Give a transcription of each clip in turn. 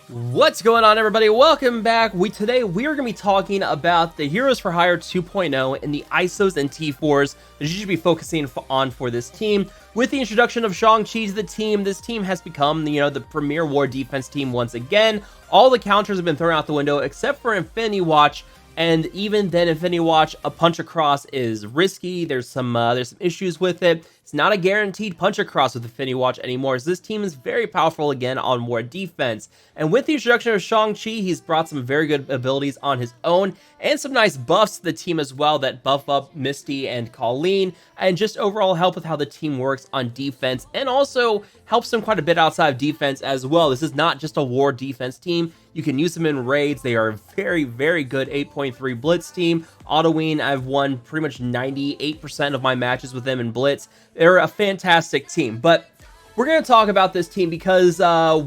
What's going on, everybody? Welcome back. Today we are going to be talking about the Heroes for Hire 2.0 and the ISOs and T4s that you should be focusing on for this team. With the introduction of Shang-Chi to the team, this team has become, the premier war defense team once again. All the counters have been thrown out the window except for Infinity Watch. And even then, Infinity Watch, a punch across is risky. There's some issues with it. It's not a guaranteed punch across with Infinity Watch anymore, as this team is very powerful again on war defense. And with the introduction of Shang-Chi, he's brought some very good abilities on his own, and some nice buffs to the team as well that buff up Misty and Colleen, and just overall help with how the team works on defense, and also helps them quite a bit outside of defense as well. This is not just a war defense team. You can use them in raids. They are a very, very good 8.3 Blitz team. Autoween, I've won pretty much 98% of my matches with them in Blitz. They're a fantastic team. But we're going to talk about this team because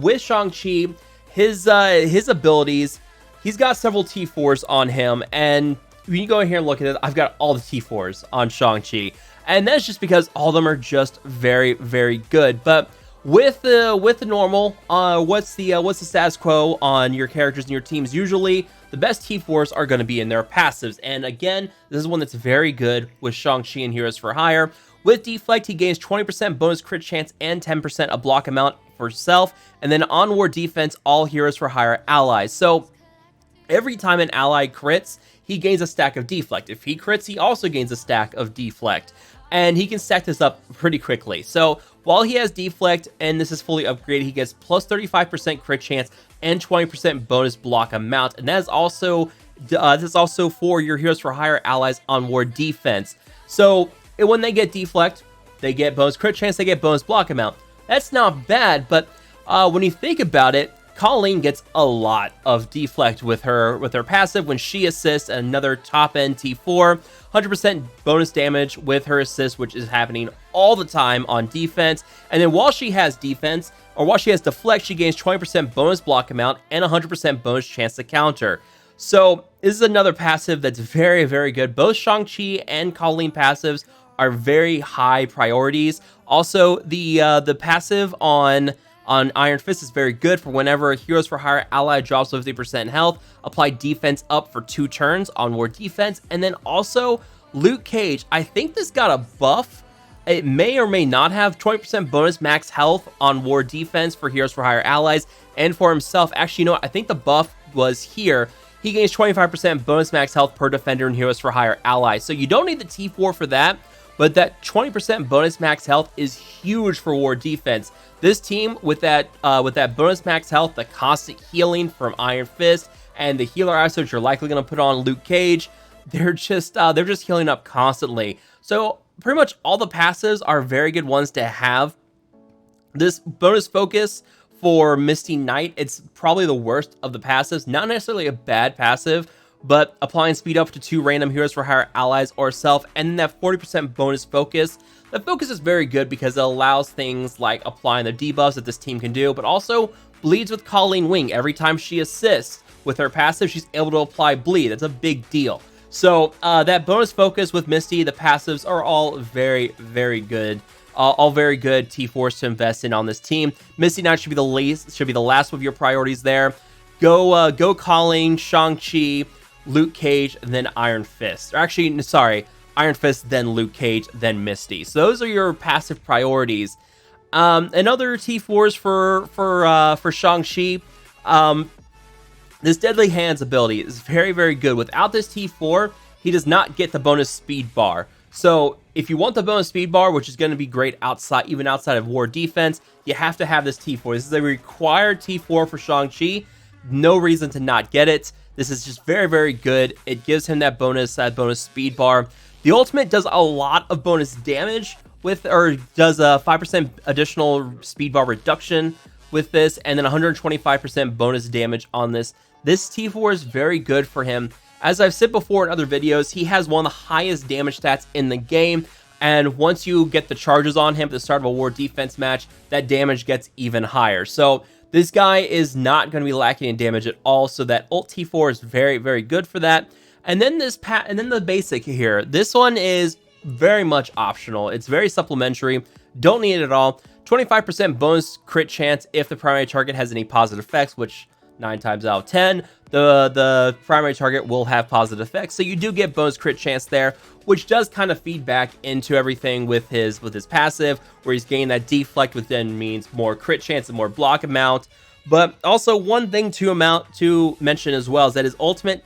with Shang-Chi, his abilities, he's got several T4s on him. And when you go in here and look at it, I've got all the T4s on Shang-Chi. And that's just because all of them are just very, very good. But with the normal, what's the status quo on your characters and your teams? Usually, the best T4s are going to be in their passives. And again, this is one that's very good with Shang-Chi and Heroes for Hire. With Deflect, he gains 20% bonus crit chance and 10% a block amount for self. And then on war defense, all Heroes for Hire allies. So every time an ally crits, he gains a stack of Deflect. If he crits, he also gains a stack of Deflect. And he can stack this up pretty quickly. So while he has Deflect and this is fully upgraded, he gets plus 35% crit chance and 20% bonus block amount. And that is also for your Heroes for Hire allies on war defense. So when they get Deflect, they get bonus crit chance, they get bonus block amount. That's not bad, but when you think about it, Colleen gets a lot of Deflect with her passive when she assists another top-end T4. 100% bonus damage with her assist, which is happening all the time on defense. And then while she has defense, or while she has Deflect, she gains 20% bonus block amount and 100% bonus chance to counter. So this is another passive that's very, very good. Both Shang-Chi and Colleen passives are very high priorities. Also, the passive on Iron Fist is very good for whenever a Heroes for Hire ally drops 50% health. Apply defense up for 2 turns on war defense. And then also, Luke Cage, I think this got a buff. It may or may not have 20% bonus max health on war defense for Heroes for Hire allies and for himself. Actually, you know what? I think the buff was here. He gains 25% bonus max health per defender in Heroes for Hire allies. So you don't need the T4 for that. But that 20% bonus max health is huge for war defense. This team with that bonus max health, the constant healing from Iron Fist, and the healer ISO that you're likely going to put on Luke Cage, they're just healing up constantly. So pretty much all the passives are very good ones to have. This bonus focus for Misty Knight, it's probably the worst of the passives. Not necessarily a bad passive, but applying speed up to 2 random Heroes for Hire allies or self, and then that 40% bonus focus. The focus is very good because it allows things like applying the debuffs that this team can do, but also bleeds with Colleen Wing. Every time she assists with her passive, she's able to apply bleed. That's a big deal. So that bonus focus with Misty, the passives are all very, very good. All very good T4s to invest in on this team. Misty Knight should be the last of your priorities there. Go Colleen, Shang-Chi, Luke Cage, and then Iron Fist. Or actually, sorry, Iron Fist, then Luke Cage, then Misty. So those are your passive priorities. And other T4s for Shang-Chi. This Deadly Hands ability is very, very good. Without this T4, he does not get the bonus speed bar. So if you want the bonus speed bar, which is going to be great even outside of war defense, you have to have this T4. This is a required T4 for Shang-Chi. No reason to not get it. This is just very, very good. It gives him that bonus speed bar. The ultimate does a lot of bonus damage does a 5% additional speed bar reduction with this, and then 125% bonus damage on this. This T4 is very good for him. As I've said before in other videos, he has one of the highest damage stats in the game, and once you get the charges on him at the start of a war defense match, that damage gets even higher. So this guy is not going to be lacking in damage at all, so that ult T4 is very, very good for that. And then the basic here. This one is very much optional. It's very supplementary. Don't need it at all. 25% bonus crit chance if the primary target has any positive effects, which 9 times out of 10, the primary target will have positive effects. So you do get bonus crit chance there, which does kind of feed back into everything with his passive, where he's gaining that deflect, which then means more crit chance and more block amount. But also one thing to mention as well is that his ultimate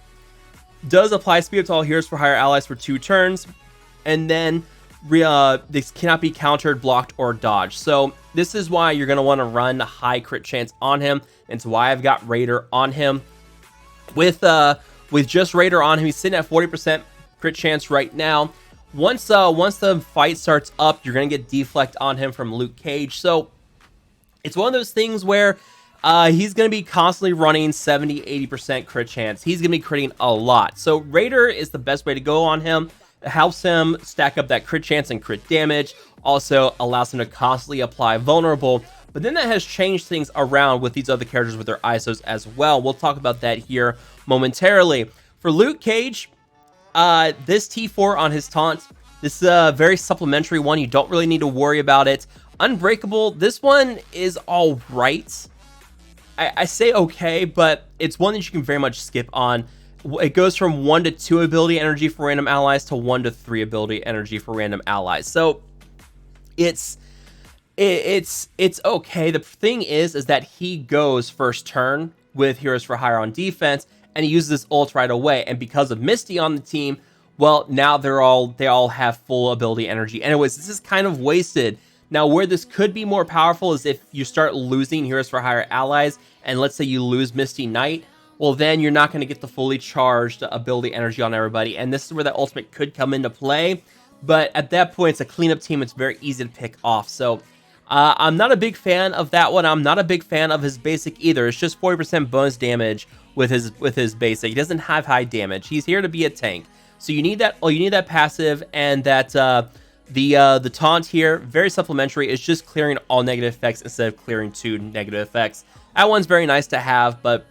does apply speed to all heroes for higher allies for 2 turns, and then this cannot be countered, blocked, or dodged. So this is why you're going to want to run a high crit chance on him, and it's why I've got Raider on him. With just Raider on him, he's sitting at 40% crit chance right now. Once the fight starts up, you're going to get deflect on him from Luke Cage. So it's one of those things where he's going to be constantly running 70-80% crit chance. He's going to be critting a lot. So Raider is the best way to go on him. It helps him stack up that crit chance and crit damage. Also allows him to constantly apply vulnerable. But then that has changed things around with these other characters with their ISOs as well. We'll talk about that here momentarily. For Luke Cage, this T4 on his taunt, this is a very supplementary one. You don't really need to worry about it. Unbreakable, this one is all right. I say okay, but it's one that you can very much skip on. It goes from 1 to 2 ability energy for random allies to 1 to 3 ability energy for random allies. So it's okay. The thing is that he goes first turn with Heroes for Hire on defense, and he uses this ult right away. And because of Misty on the team, well, now they all have full ability energy. Anyways, this is kind of wasted. Now, where this could be more powerful is if you start losing Heroes for Hire allies, and let's say you lose Misty Knight, well, then you're not going to get the fully charged ability energy on everybody, and this is where that ultimate could come into play. But at that point, it's a cleanup team. It's very easy to pick off. So I'm not a big fan of that one. I'm not a big fan of his basic either. It's just 40% bonus damage with his basic. He doesn't have high damage. He's here to be a tank. So you need that. You need that passive, and that the taunt here, very supplementary. It's just clearing all negative effects instead of clearing 2 negative effects. That one's very nice to have, but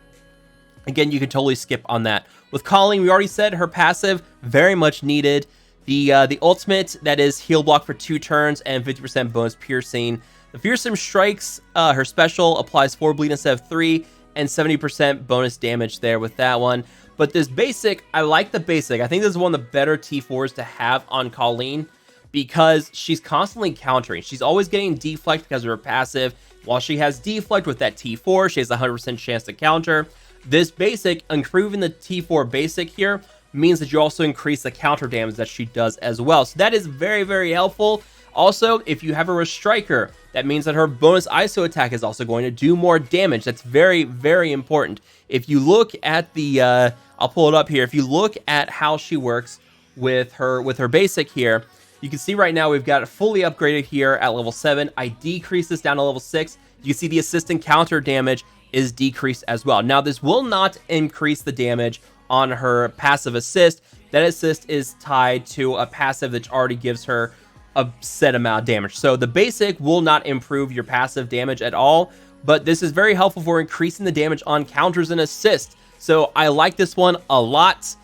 again, you can totally skip on that. With Colleen, we already said her passive, very much needed. The ultimate, that is heal block for 2 turns and 50% bonus piercing. The fearsome strikes, her special applies 4 bleed instead of 3, and 70% bonus damage there with that one. But this basic, I like the basic. I think this is one of the better T4s to have on Colleen, because she's constantly countering. She's always getting deflect because of her passive. While she has deflect with that T4, she has a 100% chance to counter. This basic, improving the T4 basic here, means that you also increase the counter damage that she does as well. So that is very, very helpful. Also, if you have her as striker, that means that her bonus ISO attack is also going to do more damage. That's very, very important. If you look at the, I'll pull it up here. If you look at how she works with her basic here, you can see right now we've got it fully upgraded here at level 7. I decrease this down to level 6. You can see the assist and counter damage is decreased as well. Now, this will not increase the damage on her passive assist. That assist is tied to a passive that already gives her a set amount of damage. So the basic will not improve your passive damage at all, but this is very helpful for increasing the damage on counters and assists. So I like this one a lot.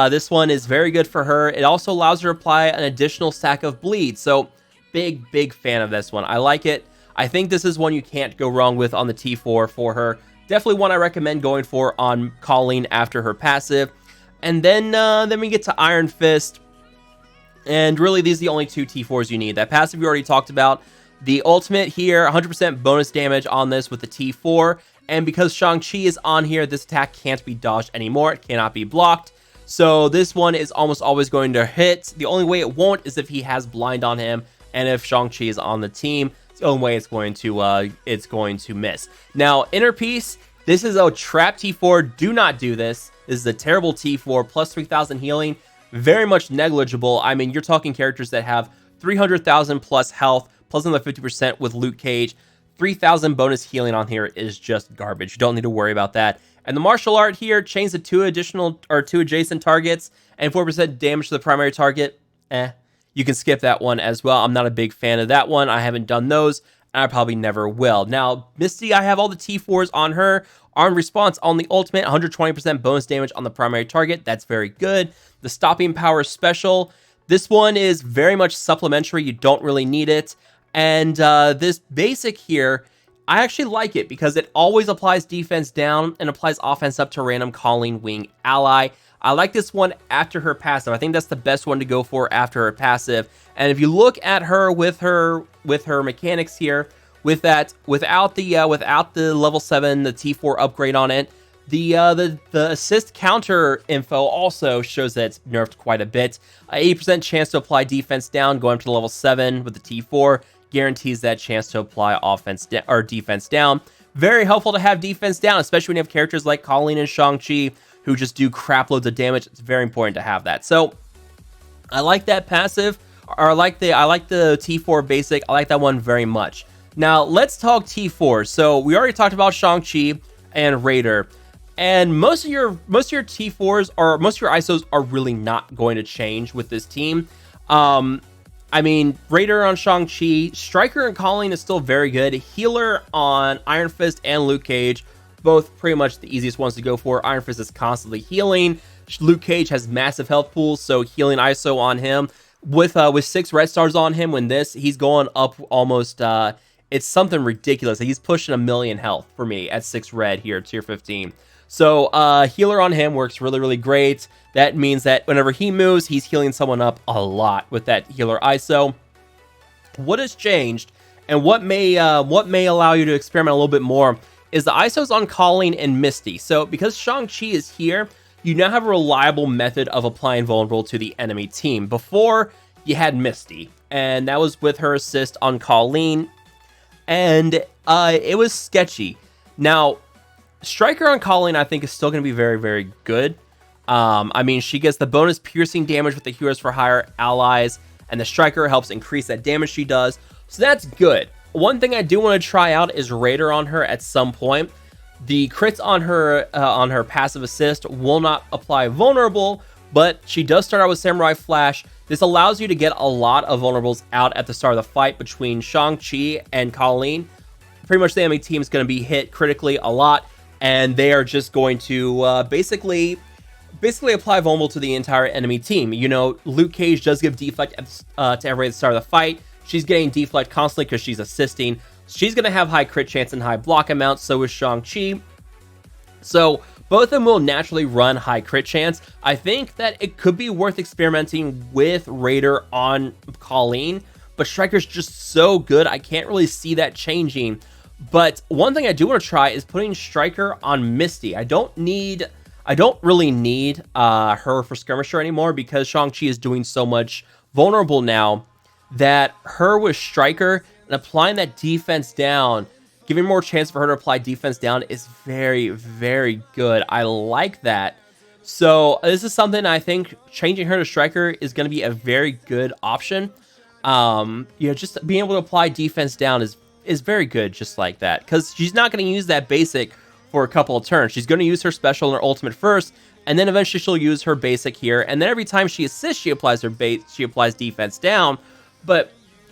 This one is very good for her. It also allows her to apply an additional stack of bleed. So big fan of this one. I like it. I think this is one you can't go wrong with on the T4 for her. Definitely one I recommend going for on Colleen after her passive. And then we get to Iron Fist. And really, these are the only 2 T4s you need. That passive we already talked about. The ultimate here, 100% bonus damage on this with the T4. And because Shang-Chi is on here, this attack can't be dodged anymore. It cannot be blocked. So this one is almost always going to hit. The only way it won't is if he has blind on him, and if Shang-Chi is on the team. It's the only way it's going to miss. Now, Inner Peace, this is a trap T4. Do not do this. This is a terrible T4, plus 3,000 healing. Very much negligible. I mean, you're talking characters that have 300,000 plus health, plus another 50% with Luke Cage. 3,000 bonus healing on here is just garbage. You don't need to worry about that. And the martial art here, chains to 2 adjacent targets and 4% damage to the primary target. You can skip that one as well. I'm not a big fan of that one. I haven't done those, and I probably never will. Now, Misty, I have all the T4s on her. Armed response on the ultimate, 120% bonus damage on the primary target. That's very good. The stopping power special. This one is very much supplementary. You don't really need it. And this basic here, I actually like it because it always applies defense down and applies offense up to random Colleen Wing ally. I like this one after her passive. I think that's the best one to go for after her passive. And if you look at her with her mechanics here, without the level 7, the T4 upgrade on it, the assist counter info also shows that it's nerfed quite a bit. 80% chance to apply defense down going up to level 7 with the T4 guarantees that chance to apply defense down. Very helpful to have defense down, especially when you have characters like Colleen and Shang-Chi who just do crap loads of damage. It's very important to have that. So I like that passive, or I like the T4 basic. I like that one very much. Now let's talk T4. So we already talked about Shang-Chi and Raider, and most of your T4s or most of your ISOs are really not going to change with this team. I mean, Raider on Shang-Chi, Striker and Colleen is still very good. Healer on Iron Fist and Luke Cage, both pretty much the easiest ones to go for. Iron Fist is constantly healing. Luke Cage has massive health pools, so healing ISO on him. With 6 red stars on him, he's going up almost, it's something ridiculous. He's pushing 1,000,000 health for me at 6 red here, tier 15. So healer on him works really, really great. That means that whenever he moves, he's healing someone up a lot with that healer ISO. What has changed, and what may allow you to experiment a little bit more, is the ISOs on Colleen and Misty. So because Shang-Chi is here, you now have a reliable method of applying vulnerable to the enemy team. Before, you had Misty, and that was with her assist on Colleen, and it was sketchy. Now, Striker on Colleen, I think, is still going to be very, very good. I mean, she gets the bonus piercing damage with the Heroes for Hire allies, and the Striker helps increase that damage she does, so that's good. One thing I do want to try out is Raider on her at some point. The crits on her passive assist will not apply vulnerable, but she does start out with Samurai Flash. This allows you to get a lot of vulnerables out at the start of the fight between Shang-Chi and Colleen. Pretty much the enemy team is going to be hit critically a lot, and they are just going to basically apply vulnerable to the entire enemy team. You know, Luke Cage does give deflect to everybody at the start of the fight. She's getting deflect constantly because she's assisting. She's going to have high crit chance and high block amount, so is Shang-Chi. So both of them will naturally run high crit chance. I think that it could be worth experimenting with Raider on Colleen, but Striker's just so good, I can't really see that changing. But one thing I do want to try is putting Striker on Misty. I don't really need her for Skirmisher anymore because Shang-Chi is doing so much vulnerable now that her with Striker and applying that defense down, giving more chance for her to apply defense down, is very, very good. I like that. So this is something I think changing her to Striker is going to be a very good option. Just being able to apply defense down is very good just like that, because she's not going to use that basic for a couple of turns. She's going to use her special and her ultimate first, and then eventually she'll use her basic here, and then every time she assists, she applies defense down. But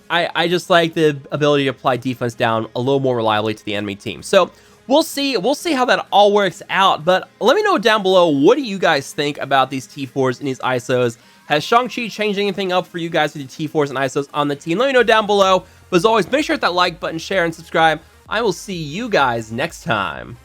I just like the ability to apply defense down a little more reliably to the enemy team. So we'll see how that all works out. But let me know down below, what do you guys think about these T4s and these ISOs? Has Shang-Chi changed anything up for you guys with the T4s and ISOs on the team? Let me know down below. But as always, make sure to hit that like button, share, and subscribe. I will see you guys next time.